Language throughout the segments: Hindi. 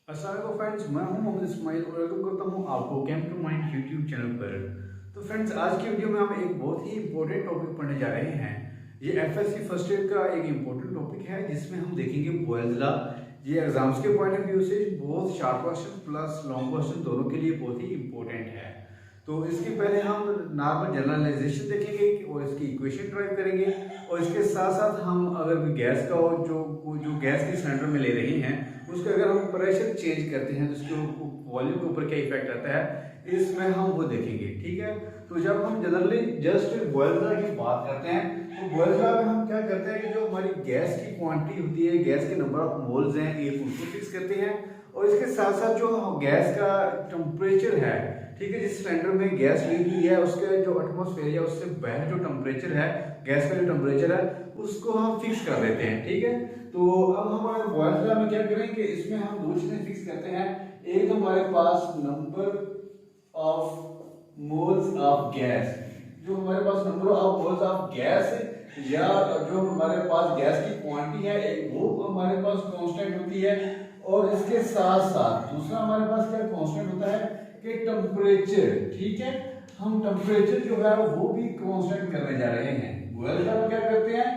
अस्सलाम वालेकुम फ्रेंड्स, मैं हूं मोहम्मद इस्माइल और वेलकम करता हूं आपको come to mind YouTube channel पर। तो फ्रेंड्स, आज की वीडियो में हम एक बहुत ही इंपॉर्टेंट टॉपिक पढ़ने जा रहे हैं। ये एफएससी फर्स्ट ईयर का एक इंपॉर्टेंट टॉपिक है जिसमें हम देखेंगे बॉयल्स लॉ। ये एग्जाम्स के पॉइंट ऑफ व्यू से बहुत short question plus long question दोनों के लिए बहुत ही इंपॉर्टेंट है। तो इसके पहले हम नॉर्मल जनरलाइजेशन देखेंगे और इसकी इक्वेशन ड्राइव करेंगे, और इसके साथ साथ हम अगर गैस का जो जो गैस के सिलेंडर में ले रहे हैं उसका अगर हम प्रेशर चेंज करते हैं तो उसके वॉल्यूम के ऊपर क्या इफेक्ट आता है इसमें हम वो देखेंगे। ठीक है, तो जब हम जनरली जस्ट बॉयल्स लॉ की बात करते हैं तो बॉयल्स लॉ में हम क्या करते हैं कि जो हमारी गैस की क्वांटिटी होती है, गैस के नंबर ऑफ मोल्स हैं, ये उनको फिक्स करते हैं, और इसके साथ साथ जो गैस का टेम्परेचर है, ठीक है, जिस सिलेंडर में गैस ली हुई है उसके जो एटमॉस्फेयर है उससे बाहर जो टेम्परेचर है, गैस का जो टेम्परेचर है उसको हम फिक्स कर देते हैं। ठीक है, तो अब हमारे बॉयल्स लॉ में क्या करेंगे, इसमें हम दो चीजें फिक्स करते हैं। एक हमारे पास number of moles of gas, जो हमारे पास number of moles of gas है, या जो हमारे पास गैस की क्वांटिटी है वो हमारे पास कांस्टेंट होती है, और इसके साथ साथ दूसरा हमारे पास क्या कांस्टेंट होता है कि टेम्परेचर। ठीक है, हम टेम्परेचर जो है वो भी कांस्टेंट करने जा रहे हैं। बॉयल्स लॉ में क्या करते हैं,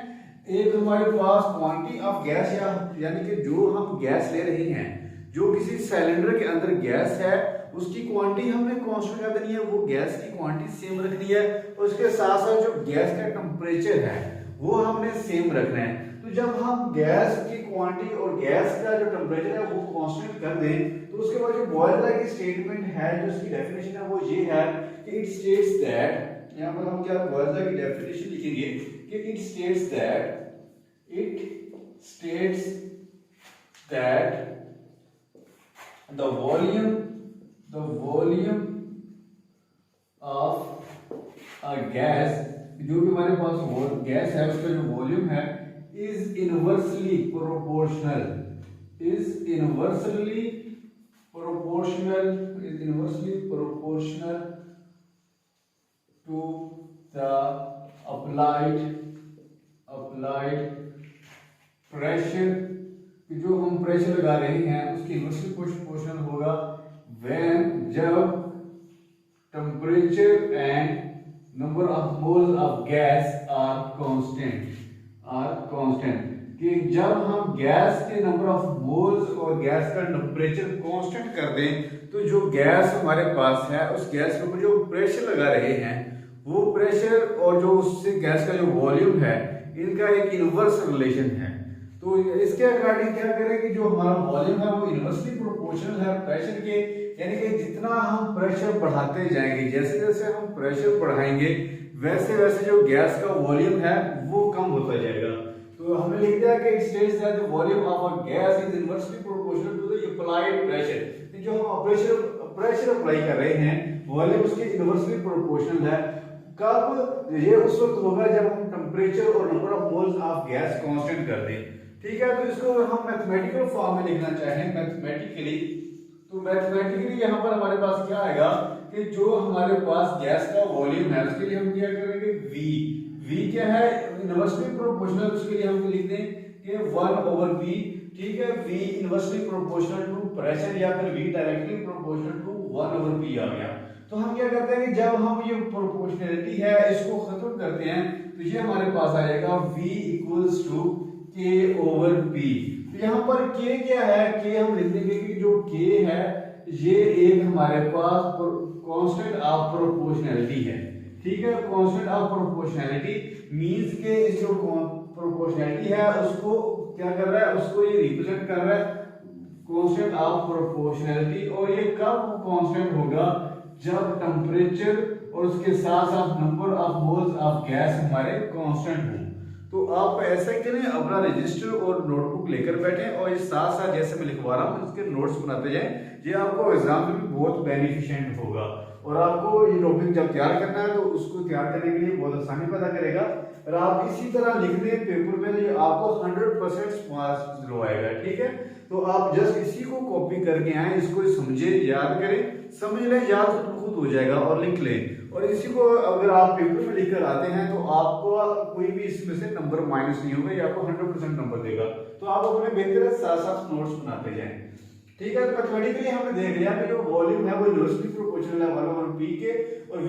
एक हमारे पास क्वांटिटी ऑफ गैस यानी कि जो हम गैस ले रहे हैं, जो किसी सिलेंडर के अंदर गैस है उसकी क्वांटिटी हमने कांस्टेंट कर देनी है, वो गैस की क्वांटिटी सेम रखनी है, और उसके साथ साथ जो गैस का टेम्परेचर है वो हमने सेम रखना है। तो जब हम गैस की क्वांटिटी और गैस का जो टेम्परेचर है वो कांस्टेंट कर दें तो उसके बाद जो बॉयल्स लॉ की स्टेटमेंट है, जो इसकी डेफिनेशन है वो ये है कि इट स्टेट्स दैट, यहाँ पर हम क्या बॉयल्स लॉ की डेफिनेशन लिखेंगे कि it states that the volume of a gas, जो भी हमारे पास गैस है उसका जो वॉल्यूम है is inversely proportional to the applied pressure, कि जो हम प्रेशर लगा रहे हैं उसकी इन्वर्सली प्रोपोर्शनल होगा व्हेन जब temperature and number of moles of gas are constant, कि जब हम गैस के नंबर ऑफ मोल्स और गैस का टेम्परेचर कांस्टेंट कर दें तो जो गैस हमारे पास है उस गैस के ऊपर जो प्रेशर लगा रहे हैं वो प्रेशर और जो उससे गैस का जो वॉल्यूम है इनका एक इनवर्स रिलेशन है। तो इसके अकॉर्डिंग क्या करें कि जो हमारा वॉल्यूम है वो इनवर्सली प्रोपोर्शनल है प्रेशर के, यानी कि जितना हम प्रेशर बढ़ाते जाएंगे, जैसे जैसे हम प्रेशर बढ़ाएंगे वैसे वैसे जो गैस का वॉल्यूम है वो कम होता जाएगा। तो हमने लिख दिया कि it states that the volume of a gas is inversely proportional to the applied pressure, जो हम प्रेशर अप्लाई कर रहे हैं वॉल्यूम उसके इनवर्सली प्रोपोर्शनल है। कब ये उस वक्त होगा जब हम टेम्परेचर और number of moles of gas constant कर दें। ठीक है, तो इसको हम मैथमेटिकल फॉर्म में लिखना चाहें मैथमेटिकली, तो मैथमेटिकली यहाँ पर हमारे पास क्या आएगा कि जो हमारे पास गैस का वॉल्यूम है उसके लिए हम क्या करेंगे, v क्या है, इनवर्सली प्रोपोर्शनल, उसके लिए हम लिख दें कि 1/v। ठीक है, v inversely proportional to pressure, या फिर v directly proportional to 1/p आ गया। तो हम क्या करते हैं कि जब हम ये प्रोपोर्शनैलिटी है इसको खत्म करते हैं तो ये हमारे पास आएगा v इक्वल्स टू k/p। तो यहाँ पर k क्या है, k हम लिख देंगे कि जो k है ये एक हमारे पास कांस्टेंट ऑफ प्रोपोर्शनैलिटी है। ठीक है, कांस्टेंट ऑफ प्रोपोर्शनैलिटी मींस के जो प्रोपोर्शनैलिटी है उसको क्या कर रहा है, उसको ये रिप्रेजेंट कर रहा है कांस्टेंट ऑफ प्रोपोर्शनैलिटी। और ये कब कांस्टेंट होगा, जब टेम्परेचर और उसके साथ साथ number of moles of gas हमारे कांस्टेंट हो। तो आप ऐसा करें, अपना रजिस्टर और नोटबुक लेकर बैठें और इस साथ साथ जैसे मैं लिखवा रहा हूँ इसके नोट्स बनाते जाएं, ये आपको एग्जाम में भी बहुत बेनिफिशिएंट होगा, और आपको ये टॉपिक जब तैयार करना है तो उसको तैयार करने के लिए बहुत आसानी पैदा करेगा। और आप इसी तरह लिख दें पेपर में, ये आपको 100% मार्क्स दिलवाएगा। ठीक है, तो आप जस्ट इसी को कॉपी करके आए, इसको समझे, याद करें, समझ लें, याद खुद हो जाएगा, और लिख लें। और इसी को अगर आप पेपर में लिखकर आते हैं तो आपको कोई भी इसमें से नंबर माइनस नहीं होगा, ये आपको 100% नंबर देगा। तो आप अपने बेहतर साथ साथ नोट्स बनाते जाएं। ठीक है, तो मैथमेटिकली हमने देख लिया कि जो वॉल्यूम है वो इनवर्सली प्रोपोर्शनल है 1/p के और v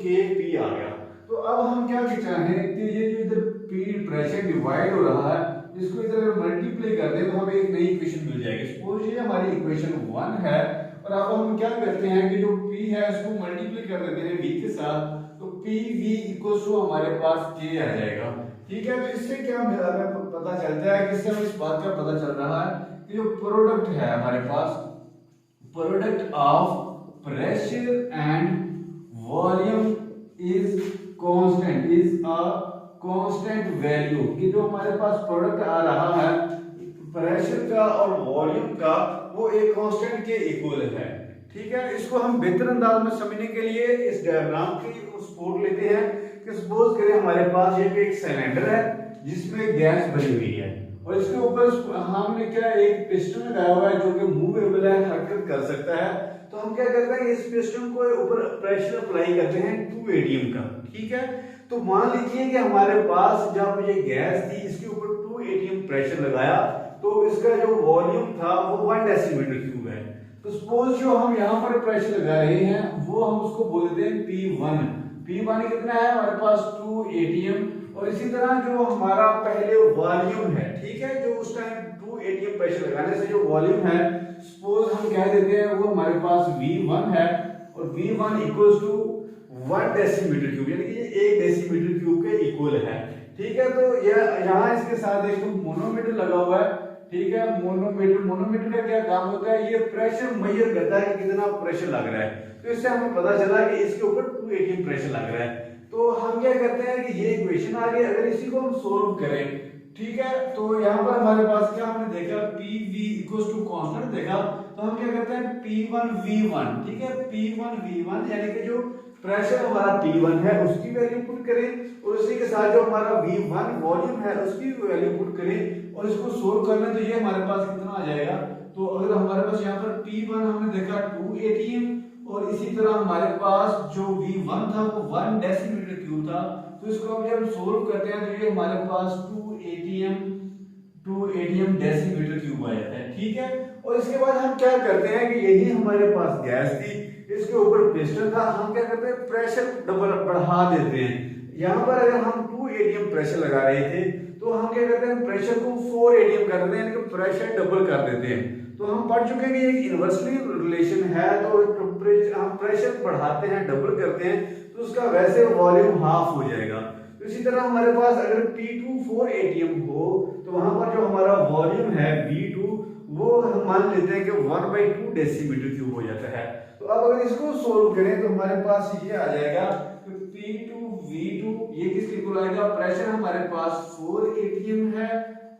kp आ गया। तो अब हम क्या चाहें कि ये जो इधर p प्रेशर डिवाइड हो रहा है इसको इधर मल्टीप्लाई कर दें तो हमें एक नई इक्वेशन मिल जाएगी। सपोज ये हमारी इक्वेशन 1 है और अब हम क्या करते हैं कि जो p है उसको मल्टीप्लाई कर देते हैं v के साथ, तो pv हमारे पास k आ जाएगा। ठीक है, तो इससे क्या हमें पता चलता है कि इससे हमें इस बात का पता चल रहा है कि जो प्रोडक्ट है हमारे पास, product of pressure and volume is constant, is a constant value, कि जो हमारे पास प्रोडक्ट आ रहा है प्रेशर का और वॉल्यूम का वो एक कांस्टेंट के इक्वल है। ठीक है, इसको हम बेहतर अंदाज में समझने के लिए इस डायग्राम की सपोर्ट लेते हैं कि सपोज करें हमारे पास ये एक सिलेंडर है जिसमें गैस भरी हुई है और इसके ऊपर हमने क्या एक पिस्टन लगाया हुआ है जो कि मूवेबल है, हरकत कर सकता है। तो हम क्या करते हैं इस पिस्टन को ऊपर प्रेशर अप्लाई करते हैं 2 atm का। ठीक है, तो मान लीजिए कि हमारे पास जब ये गैस थी इसके ऊपर 2 atm प्रेशर लगाया तो इसका जो वॉल्यूम था वो 1 डेसीमीटर क्यूब है। तो सपोज जो हम यहाँ पर प्रेशर लगा रहे हैं वो हम उसको बोलते हैं P1। P1 कितना है हमारे पास 2 atm। और इसी तरह जो हमारा पहले वॉल्यूम है, ठीक है, जो उस टाइम 2 atm प्रेशर लगाने से जो वॉल्यूम है सपोज हम कह देते हैं वो हमारे पास V1 है और V1 equals to 1 decimetre cube, यानी कि ये 1 डेसीमीटर क्यूब के इक्वल है। ठीक है, तो यहाँ इसके साथ एक मोनोमीटर लगा हुआ है। ठीक है, मोनोमीटर का क्या काम होता है, ये प्रेशर मेजर करता है कि कितना प्रेशर लग रहा है। तो इससे हमें पता चला कि इसके ऊपर 2 atm प्रेशर लग रहा है। तो हम क्या करते हैं कि ये इक्वेशन आ गई, अगर इसी को हम सोल्व करें, ठीक है, तो यहाँ पर हमारे पास क्या हमने देखा PV इक्वल्स टू कांस्टेंट देखा, तो हम क्या करते हैं P1V1, ठीक है, P1V1 यानी कि जो प्रेशर हमारा P1 है उसकी वैल्यू पुट करें और उसी के साथ जो हमारा V1 वॉल्यूम है उसकी वैल्यू पुट करें और इसको सोल्व कर लें तो ये हमारे पास कितना आ जाएगा। तो अगर हमारे पास यहाँ पर P1 हमने देखा 2 atm और इसी तरह हमारे पास जो V1 था वो 1 डेसीमीटर क्यूब था, तो इसको अब जब हम सोल्व करते हैं तो ये हमारे पास 2 atm डेसीमीटर क्यूब आ जाता है। ठीक है, और इसके बाद हम क्या करते हैं कि यही हमारे पास गैस थी, इसके ऊपर पिस्टन था, हम क्या करते हैं प्रेशर डबल बढ़ा देते हैं। यहाँ पर अगर हम 2 atm प्रेशर लगा रहे थे तो हम क्या करते हैं प्रेशर को 4 atm कर देते हैं, यानी कि प्रेशर डबल कर देते हैं। तो हम पढ़ चुके हैं कि एक इनवर्सली रिलेशन है, तो हम प्रेशर बढ़ाते हैं डबल करते हैं तो उसका वैसे वॉल्यूम हाफ हो जाएगा। तो इसी तरह हमारे पास अगर P2 4 atm हो तो वहां पर जो हमारा वॉल्यूम है V2 वो हम मान लेते हैं कि 1/2 डेसीमीटर क्यूब हो जाता है। तो अब अगर इसको सोल्व करें तो हमारे पास ये आ जाएगा कि P2V2 ये किसके इक्वल आएगा, प्रेशर हमारे पास 4 atm है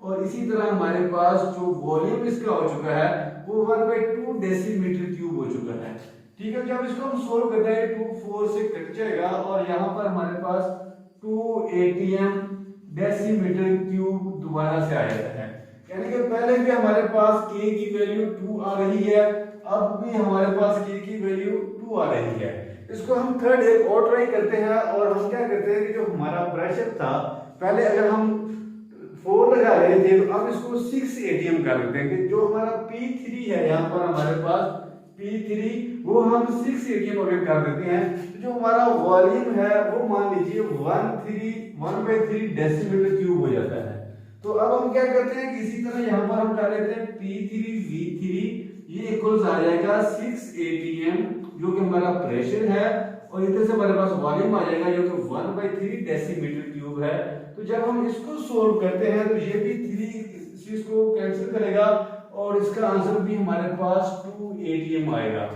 और इसी तरह हमारे पास जो वॉल्यूम इसका हो चुका है वो 1/2 डेसीमीटर क्यूब हो चुका है। ठीक है, जब इसको हम सोल्व करते हैं 2 4 से कट जाएगा और यहाँ पर हमारे पास 2 atm डेसीमीटर क्यूब दोबारा से आ जाता है, यानी कि पहले भी हमारे पास k की वैल्यू 2 आ रही है, अब भी हमारे पास k की वैल्यू 2 आ रही है। इसको हम थर्ड एक और ट्राई करते हैं और हम क्या करते हैं कि जो हमारा प्रेशर था पहले अगर हम 4 लगा रहे थे तो अब इसको 6 atm कर देते हैं कि जो हमारा P3 है यहाँ पर हमारे पास P3 वो हम 6 atm अगर कर देते हैं तो जो हमारा वॉल्यूम है वो मान लीजिए 1/3 डेसीमीटर क्यूब हो जाता है। तो अब हम क्या करते हैं कि इसी तरह यहाँ पर हम कर लेते हैं P3V3 ये इक्वल्स आ जाएगा 6 atm जो कि हमारा प्रेशर है और इधर से हमारे पास वॉल्यूम आ जाएगा जो कि 1/3 डेसीमीटर क्यूब है। तो जब हम इसको सोल्व करते हैं तो ये भी 3 इसको कैंसिल करेगा और इसका आंसर भी हमारे पास 2 atm आएगा।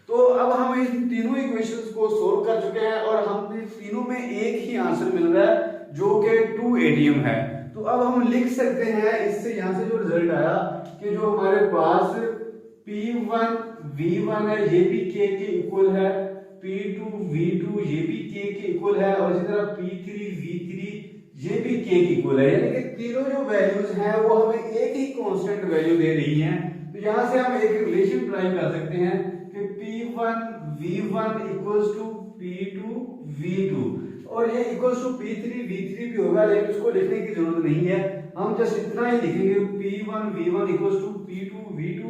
तो अब हम इन तीनों इक्वेशंस को सोल्व कर चुके हैं और हम तीनों में एक ही आंसर मिल रहा है जो कि 2 atm है। तो अब हम लिख सकते हैं इससे यहाँ से जो रिजल्ट आया कि जो हमारे पास P1V1 है ये भी k के इक्वल है, P2V2 ये भी k के इक्वल है और इसी तरह P3V3 ये भी k के इक्वल है, यानी कि तीनों जो वैल्यूज हैं वो हमें एक ही कांस्टेंट वैल्यू दे रही हैं। तो यहाँ से हम एक रिलेशन ड्राइव कर सकते हैं कि P1V1 इक्वल्स टू P2V2 और ये इक्वल्स टू P3V3 भी होगा, लेकिन उसको लिखने की जरूरत नहीं है, हम जस्ट इतना ही लिखेंगे P1V1 इक्वल्स टू P2V2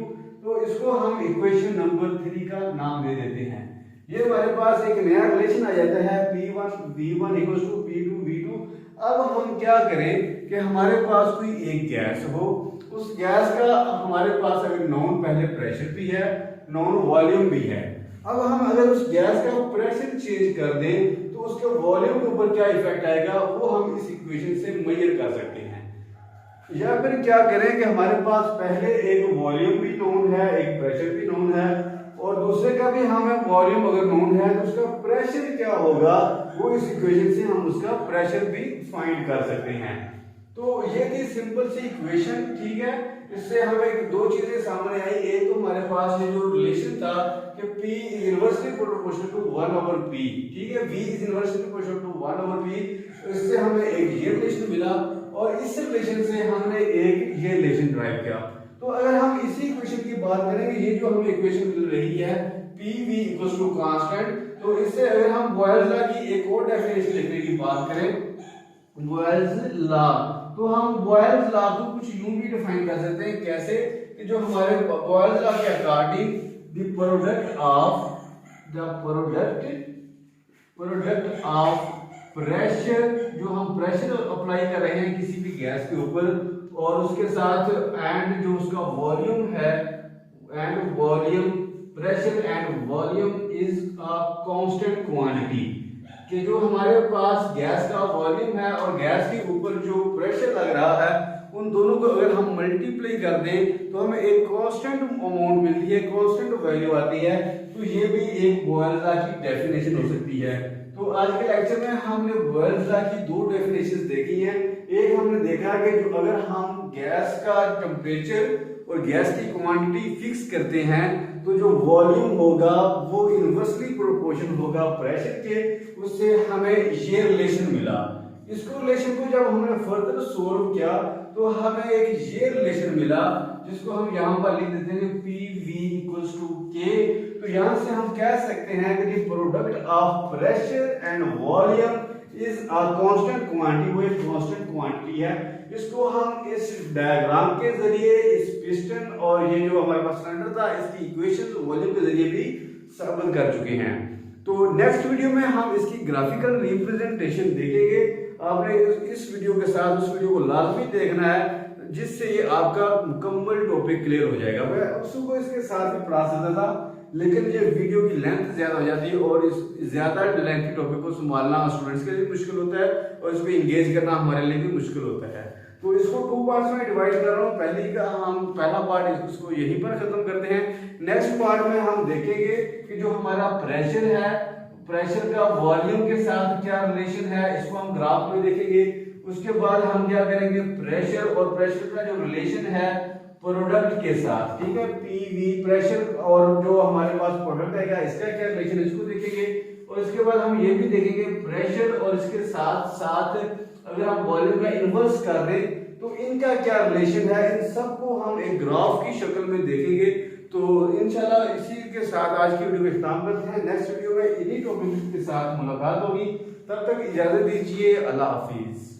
इसको हम इक्वेशन नंबर 3 का नाम दे देते हैं। ये हमारे पास एक नया रिलेशन आ जाता है P1 V1 equals to P2 V2। अब हम क्या करें कि हमारे पास कोई एक गैस हो, उस गैस का हमारे पास अगर नॉन पहले प्रेशर भी है, नॉन वॉल्यूम भी है। अब हम अगर उस गैस का प्रेशर चेंज कर दें तो उसके वॉल्यूम के ऊपर क्या इफेक्ट आएगा वो हम इस इक्वेशन से मेजर कर सकते हैं। या फिर क्या करें कि हमारे पास पहले एक वॉल्यूम भी नोन है, एक प्रेशर भी नोन है, और दूसरे का भी हमें वॉल्यूम अगर नोन है तो उसका प्रेशर क्या होगा वो इस इक्वेशन से हम उसका प्रेशर भी फाइंड कर सकते हैं। तो ये थी सिंपल सी इक्वेशन, ठीक है। इससे हमें दो चीजें सामने आई। एक तो हमारे पास ये जो रिलेशन था कि P is inversely proportional to 1/P, ठीक है, V is inversely proportional to 1/P। इससे हमें एक ये रिलेशन मिला और इस रिलेशन से हमने एक ये रिलेशन ड्राइव किया। तो अगर हम इसी इक्वेशन की बात करेंगे, ये जो हमें इक्वेशन मिल रही है PV इक्वल्स टू कांस्टेंट, तो इससे अगर हम बॉयल्स लॉ की एक और डेफिनेशन लिखने की बात करें, बॉयल्स लॉ, तो हम बॉयल्स लॉ को कुछ यूं भी डिफाइन कर सकते हैं। कैसे कि जो हमारे बॉयल्स लॉ के according the product of pressure, जो हम प्रेशर अप्लाई कर रहे हैं किसी भी गैस के ऊपर, और उसके साथ एंड जो उसका वॉल्यूम है, and volume, pressure and volume is a constant quantity, कि जो हमारे पास गैस का वॉल्यूम है और गैस के ऊपर जो प्रेशर लग रहा है, उन दोनों को अगर हम मल्टीप्लाई कर दें तो हमें एक कांस्टेंट अमाउंट मिलती है, कांस्टेंट वैल्यू आती है। तो ये भी एक बॉयल्स लॉ की डेफिनेशन हो सकती है। तो आज के लेक्चर में हमने बॉयल्स लॉ की दो डेफिनेशंस देखी हैं। एक हमने देखा कि जो अगर हम गैस का टेम्परेचर और गैस की क्वांटिटी फिक्स करते हैं तो जो वॉल्यूम होगा वो इनवर्सली प्रोपोर्शनल होगा प्रेशर के, उससे हमें ये रिलेशन मिला। इसको रिलेशन को जब हमने फर्दर सोल्व किया तो हमें एक ये रिलेशन मिला जिसको हम यहाँ पर लिख देते हैं PV इक्वल्स टू K। तो यहाँ से हम कह सकते हैं कि product of pressure and volume is a constant quantity, वो एक कांस्टेंट क्वांटिटी है। इसको हम इस डायग्राम के जरिए, इस पिस्टन और ये जो हमारे पास सिलेंडर था, इसकी इक्वेशन वॉल्यूम के जरिए भी साबित कर चुके हैं। तो नेक्स्ट वीडियो में हम इसकी ग्राफिकल रिप्रेजेंटेशन देखेंगे। आपने इस वीडियो के साथ उस वीडियो को लाजमी देखना है, जिससे ये आपका मुकम्मल टॉपिक क्लियर हो जाएगा। मैं उसको इसके साथ ही पढ़ा सकता था, लेकिन ये वीडियो की लेंथ ज्यादा हो जाती है और इस ज्यादा लेंथी टॉपिक को संभालना स्टूडेंट्स के लिए मुश्किल होता है और इसको एंगेज करना हमारे लिए भी मुश्किल होता है। तो इसको 2 पार्ट्स में डिवाइड कर रहा हूँ। पहला पार्ट इसको यहीं पर खत्म करते हैं। नेक्स्ट पार्ट में हम देखेंगे कि जो हमारा प्रेशर है, प्रेशर का वॉल्यूम के साथ क्या रिलेशन है, इसको हम ग्राफ में देखेंगे। उसके बाद हम क्या करेंगे, प्रेशर और प्रेशर का जो रिलेशन है प्रोडक्ट के साथ, ठीक है, PV प्रेशर और जो हमारे पास प्रोडक्ट आएगा इसका क्या रिलेशन, इसको देखेंगे। और इसके बाद हम ये भी देखेंगे प्रेशर और इसके साथ साथ अगर हम वॉल्यूम का इन्वर्स कर दें तो इनका क्या रिलेशन है, इन सबको हम एक ग्राफ की शक्ल में देखेंगे। तो इंशाल्लाह इसी के साथ आज की वीडियो को खत्म करते हैं। नेक्स्ट वीडियो में इन्हीं टॉपिक के साथ मुलाकात होगी। तब तक इजाजत दीजिए। अल्लाह हाफिज।